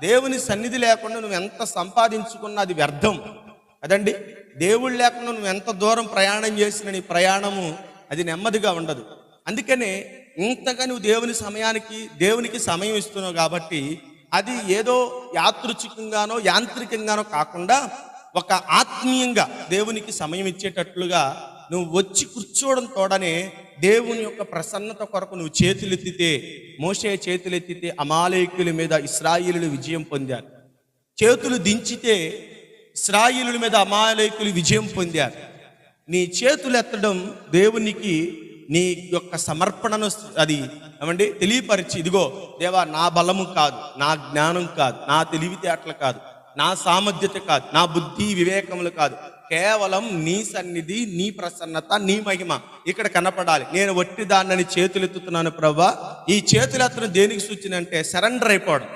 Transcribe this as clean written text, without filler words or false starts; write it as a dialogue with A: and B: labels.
A: దేవుని సన్నిధి లేకుండా నువ్వు ఎంత సంపాదించుకున్నా అది వ్యర్థం కదండి. దేవుడు లేకుండా నువ్వు ఎంత దూరం ప్రయాణం చేసిన నీ ప్రయాణము అది నెమ్మదిగా ఉండదు. అందుకనే ఇంతగా నువ్వు దేవునికి సమయం ఇస్తున్నావు కాబట్టి అది ఏదో యాదృచ్ఛికంగానో యాంత్రికంగానో కాకుండా ఒక ఆత్మీయంగా దేవునికి సమయం ఇచ్చేటట్లుగా నువ్వు వచ్చి కూర్చోవడం తోడనే దేవుని యొక్క ప్రసన్నత కొరకు నువ్వు చేతులెత్తితే, మోషే చేతులెత్తితే అమాలేకుల మీద ఇశ్రాయేలులు విజయం పొందారు. చేతులు దించితే ఇశ్రాయేలుల మీద అమాలేకులు విజయం పొందారు. నీ చేతులు ఎత్తడం దేవునికి నీ యొక్క సమర్పణను అది ఏమండి తెలియపరిచి, ఇదిగో దేవా, నా బలము కాదు, నా జ్ఞానం కాదు, నా తెలివితేటలు కాదు, నా సామర్థ్యత కాదు, నా బుద్ధి వివేకములు కాదు, కేవలం నీ సన్నిధి, నీ ప్రసన్నత, నీ మహిమ ఇక్కడ కనపడాలి. నేను వట్టి దాన్నని చేతులెత్తుతున్నాను ప్రభువా. ఈ చేతులెత్తడం దేనికి సూచన అంటే సరెండర్ అయిపోవడం.